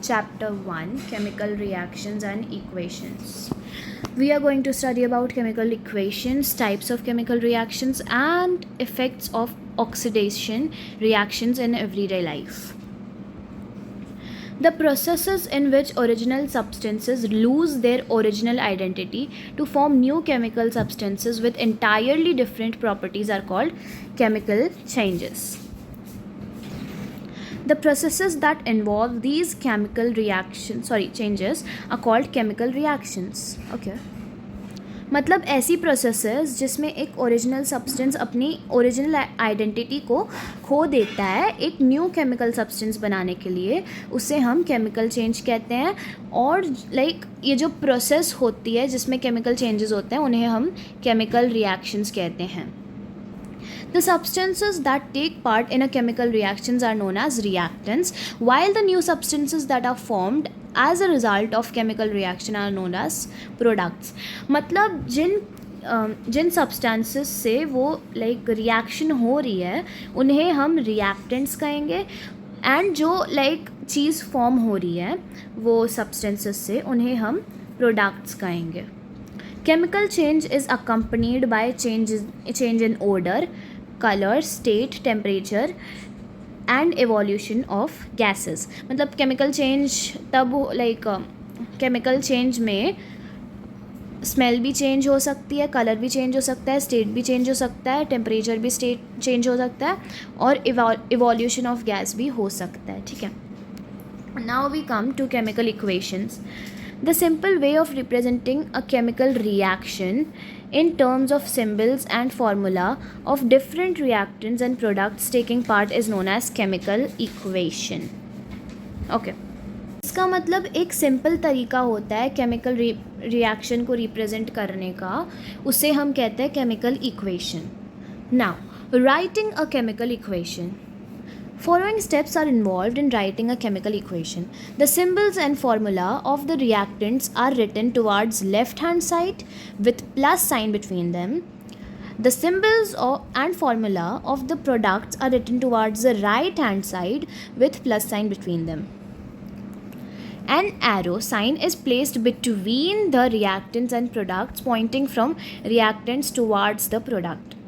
Chapter 1, Chemical Reactions and Equations. We are going to study about chemical equations, types of chemical reactions, and effects of oxidation reactions in everyday life. The processes in which original substances lose their original identity to form new chemical substances with entirely different properties are called chemical changes. The processes that involve these chemical changes are called chemical reactions. Okay. मतलब ऐसी processes जिसमें एक original substance अपनी original identity को खो देता है एक न्यू केमिकल सब्सटेंस बनाने के लिए, उसे हम केमिकल चेंज कहते हैं. और ये जो प्रोसेस होती है जिसमें केमिकल चेंजेस होते हैं उन्हें हम केमिकल रिएक्शंस कहते हैं. The substances that take part in a chemical reactions are known as reactants, while the new substances that are formed as a result of chemical reaction are known as products. मतलब जिन substances से वो reaction हो रही है उन्हें हम reactants कहेंगे, and जो चीज़ form हो रही है वो substances से उन्हें हम products कहेंगे. Chemical change is accompanied by change in odor, color, state, temperature and evolution of gases. मतलब chemical change तब chemical change में स्मेल भी चेंज हो सकती है, कलर भी चेंज हो सकता है, स्टेट भी चेंज हो सकता है, टेम्परेचर भी चेंज हो सकता है और इवोल्यूशन ऑफ गैस भी हो सकता है. ठीक है. Now we come to chemical equations. The simple way of representing a chemical reaction in terms of symbols and formula of different reactants and products taking part is known as chemical equation. Okay. इसका मतलब एक simple तरीका होता है chemical reaction को represent करने का, उसे हम कहते हैं chemical equation. Now writing a chemical equation. Following steps are involved in writing a chemical equation. The symbols and formula of the reactants are written towards left hand side with plus sign between them. The symbols and formula of the products are written towards the right hand side with plus sign between them. An arrow sign is placed between the reactants and products pointing from reactants towards the product.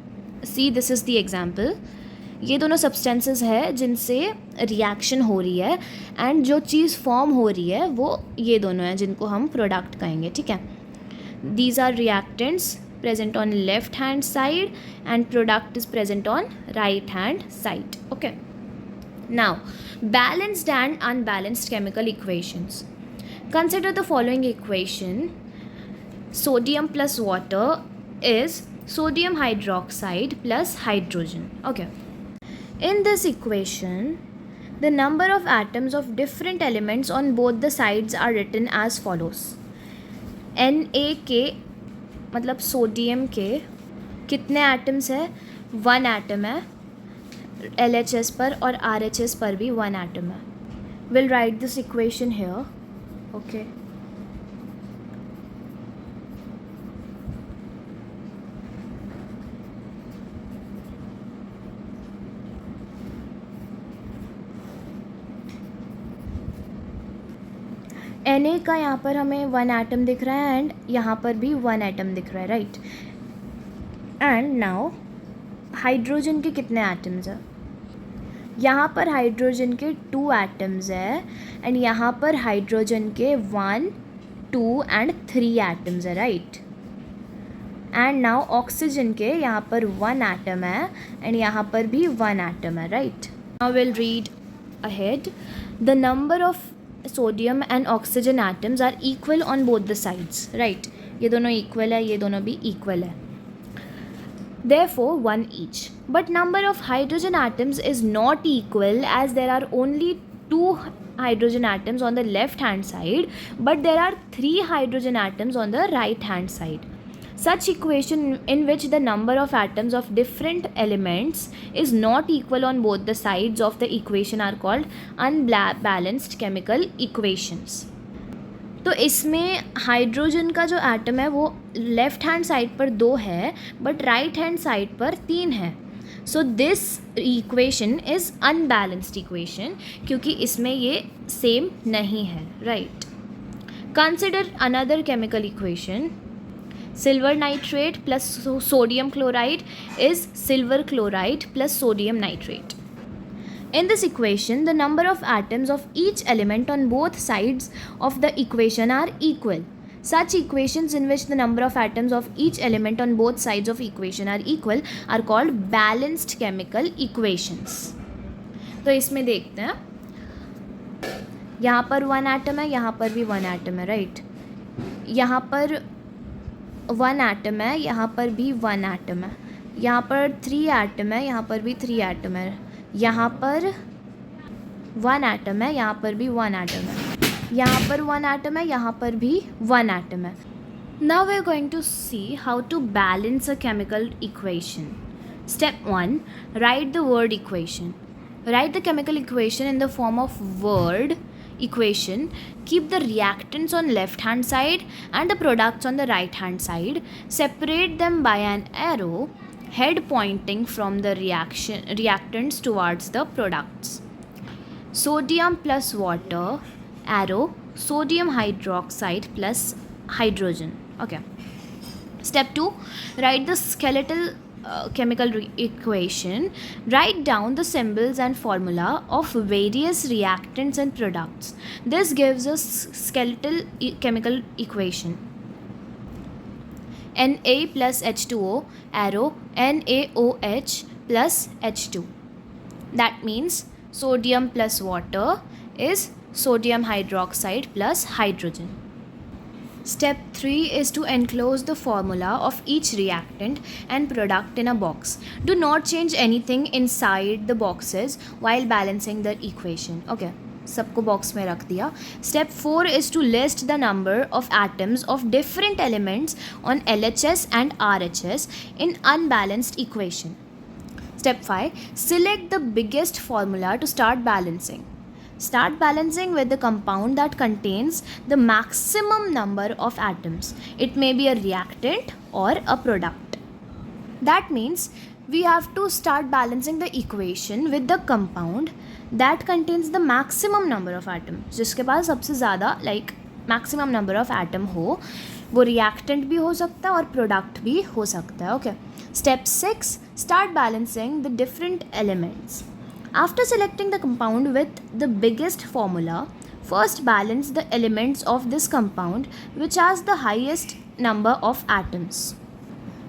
See, this is the example. ये दोनों substances है जिनसे reaction हो रही है and जो चीज़ form हो रही है वो ये दोनों हैं जिनको हम प्रोडक्ट कहेंगे. ठीक है. These are reactants present on left hand side and product is present on right hand side. Okay. Now balanced and unbalanced chemical equations. Consider the following equation. Sodium plus water is sodium hydroxide plus hydrogen. Okay. In this equation, the number of atoms of different elements on both the sides are written as follows. Na के मतलब sodium के कितने atoms है? 1 atom है. LHS पर और RHS पर भी 1 एटम है. We'll write this equation here. Okay. Na का यहाँ पर हमें 1 एटम दिख रहा है एंड यहाँ पर भी 1 एटम दिख रहा है, राइट. एंड नाउ हाइड्रोजन के कितने एटम्स हैं? यहाँ पर हाइड्रोजन के 2 एटम्स है एंड यहाँ पर हाइड्रोजन के 1, 2 एंड 3 एटम्स है, राइट. एंड नाउ ऑक्सीजन के यहाँ पर 1 एटम है एंड यहाँ पर भी 1 एटम है, right. Now will read ahead. The number of sodium and oxygen atoms are equal on both the sides, right. ये दोनों इक्वल है, ये दोनों भी इक्वल है. Therefore 1 each. But number of hydrogen atoms is not equal as there are only 2 hydrogen atoms on the left hand side, but there are 3 hydrogen atoms on the right hand side. Such equation in which the number of atoms of different elements is not equal on both the sides of the equation are called unbalanced chemical equations. तो इसमें hydrogen का जो atom है वो left hand side पर 2 है but right hand side पर 3 है. So this equation is unbalanced equation क्योंकि इसमें ये सेम नहीं है, right. Consider another chemical equation. Silver nitrate plus sodium chloride is silver chloride plus sodium nitrate. In this equation, the number of atoms of each element on both sides of the equation are equal. Such equations in which the number of atoms of each element on both sides of equation are equal are called balanced chemical equations. तो इसमें देखते हैं, यहाँ पर 1 atom है, यहाँ पर भी 1 एटम है, राइट. यहाँ पर 1 एटम है, यहाँ पर भी 1 एटम है, यहाँ पर 3 एटम है, यहाँ पर भी 3 एटम है, यहाँ पर 1 एटम है, यहाँ पर भी 1 एटम है, यहाँ पर 1 एटम है, यहाँ पर भी 1 एटम है. Now we are going to see how to balance a chemical equation. Step 1. Write the word equation. Write the chemical equation in the form of word equation. Keep the reactants on left hand side and the products on the right hand side. Separate them by an arrow, head pointing from the reactants towards the products. Sodium plus water, arrow, sodium hydroxide plus hydrogen. Okay. Step 2. Write the skeletal chemical equation. Write down the symbols and formula of various reactants and products. This gives us skeletal chemical equation. Na plus H2O, arrow, NaOH plus H2. That means sodium plus water is sodium hydroxide plus hydrogen. Step 3 is to enclose the formula of each reactant and product in a box. Do not change anything inside the boxes while balancing the equation. Okay, सबको box में रख दिया. Step 4 is to list the number of atoms of different elements on LHS and RHS in unbalanced equation. Step 5. Select the biggest formula to start balancing. Start balancing with the compound that contains the maximum number of atoms. It may be a reactant or a product. That means we have to start balancing the equation with the compound that contains the maximum number of atoms. जिसके पास सबसे ज़्यादा maximum number of atom हो, वो reactant भी हो सकता है और product भी हो सकता है. Okay. Step 6. Start balancing the different elements. After selecting the compound with the biggest formula, first balance the elements of this compound which has the highest number of atoms.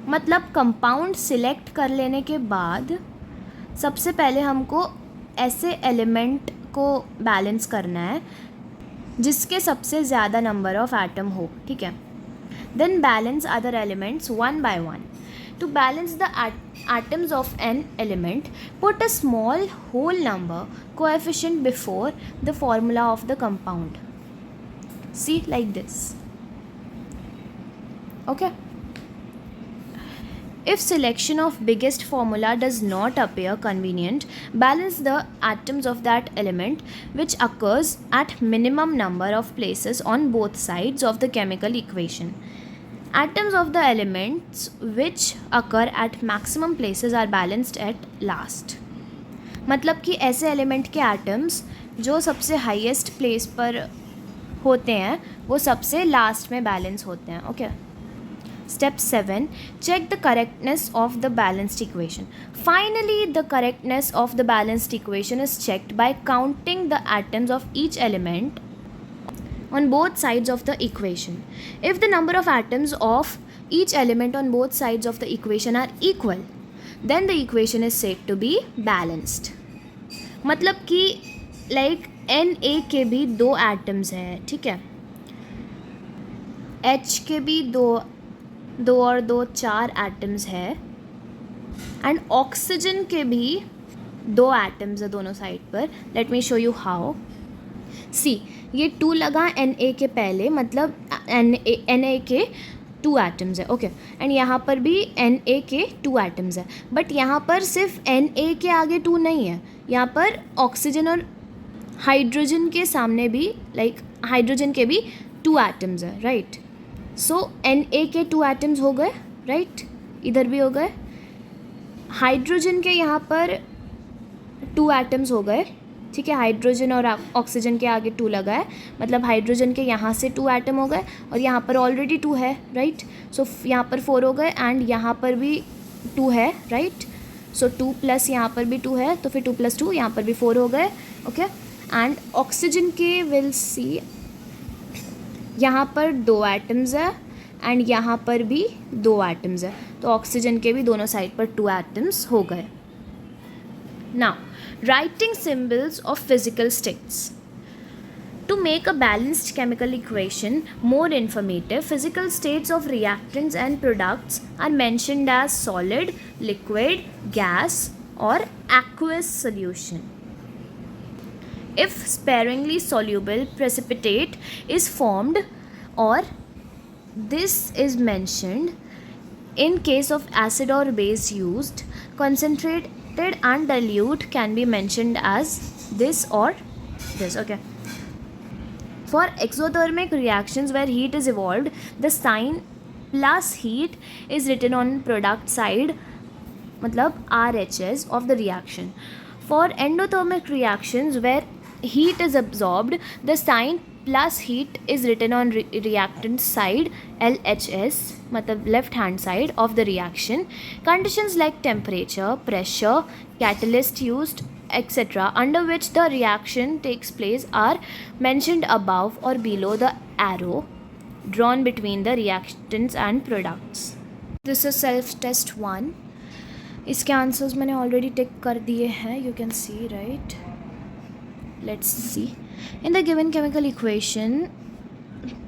मतलब कंपाउंड सिलेक्ट कर लेने के बाद सबसे पहले हमको ऐसे element को बैलेंस करना है जिसके सबसे ज़्यादा नंबर ऑफ एटम हो, ठीक है. Then balance other elements one by one. To balance the atoms of an element, put a small whole number coefficient before the formula of the compound. See, like this. Okay. If selection of biggest formula does not appear convenient, balance the atoms of that element which occurs at minimum number of places on both sides of the chemical equation. Atoms of the elements which occur at maximum places are balanced at last. मतलब कि ऐसे element के atoms जो सबसे highest place पर होते हैं वो सबसे लास्ट में बैलेंस होते हैं. Okay. Step 7. Check the correctness of the balanced equation. Finally, the correctness of the balanced equation is checked by counting the atoms of each element on both sides of the equation. If the number of atoms of each element on both sides of the equation are equal, then the equation is said to be balanced. मतलब कि Na के भी 2 atoms हैं, ठीक है. H के भी 2 और 2 4 एटम्स है. एंड ऑक्सीजन के भी 2 एटम्स है दोनों साइड पर. Let me show you how. See, ये 2 लगा Na के पहले, मतलब Na के 2 एटम्स है. ओके. एंड यहाँ पर भी Na के 2 एटम्स है. बट यहाँ पर सिर्फ Na के आगे 2 नहीं है, यहाँ पर ऑक्सीजन और हाइड्रोजन के सामने भी हाइड्रोजन के भी 2 एटम्स है, राइट. सो Na के 2 एटम्स हो गए, राइट. इधर भी हो गए. हाइड्रोजन के यहाँ पर 2 एटम्स हो गए, ठीक है, हाइड्रोजन और ऑक्सीजन के आगे 2 लगा है, मतलब हाइड्रोजन के यहाँ से 2 एटम हो गए और यहाँ पर ऑलरेडी 2 है, राइट। सो यहाँ पर 4 हो गए एंड यहाँ पर भी 2 है, राइट। सो 2 प्लस यहाँ पर भी 2 है, तो फिर 2 + 2 यहाँ पर भी 4 हो गए, ओके। एंड ऑक्सीजन के विल सी यहाँ पर 2 एटम्स है एंड यहाँ पर भी 2 एटम्स है, तो ऑक्सीजन के भी दोनों साइड पर 2 एटम्स हो गए। Now, writing symbols of physical states. To make a balanced chemical equation more informative, physical states of reactants and products are mentioned as solid, liquid, gas, or aqueous solution. If sparingly soluble precipitate is formed, or this is mentioned in case of acid or base used, concentrated and dilute can be mentioned as this or this, okay. For exothermic reactions where heat is evolved, the sign plus heat is written on product side, मतलब RHS of the reaction. For endothermic reactions where heat is absorbed, the sign plus heat is written on reactant side, LHS, मतलब left hand side of the reaction. Conditions like temperature, pressure, catalyst used, etc., under which the reaction takes place are mentioned above or below the arrow drawn between the reactants and products. This is self test 1. इसके answers मैंने already टिक कर दिए हैं, you can see, right? Let's see. In the given chemical equation,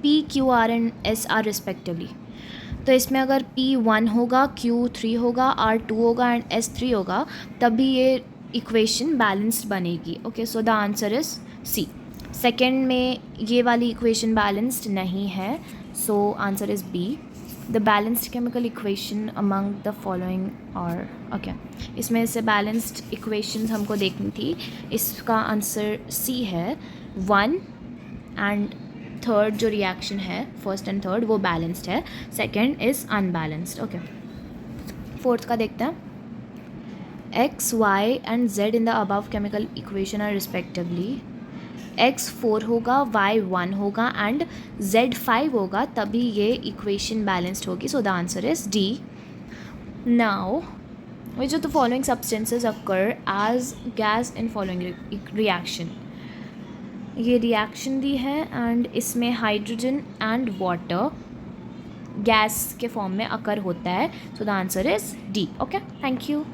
P, Q, R and S are respectively. तो इसमें अगर P1 होगा, Q3 होगा, R2 होगा एंड S3 होगा, तभी ये इक्वेशन बैलेंस्ड बनेगी, okay. So the answer is C. Second में ये वाली इक्वेशन बैलेंस्ड नहीं है, so answer is B. The balanced chemical equation among the following और ओके, इसमें से बैलेंस्ड इक्वेशंस हमको देखनी थी, इसका आंसर C है। 1 एंड 3rd जो रिएक्शन है, 1st एंड 3rd, वो बैलेंस्ड है, 2nd is unbalanced, okay. 4th का देखते हैं। X, Y and Z in the above chemical equation are respectively, X 4 होगा, Y 1 होगा एंड Z 5 होगा, तभी ये इक्वेशन बैलेंस्ड होगी, so the answer is D. Now which of the following substances occur as gas in following reaction? ये reaction दी है and इसमें hydrogen and water gas के फॉर्म में अकर होता है, so the answer is D, okay. Thank you.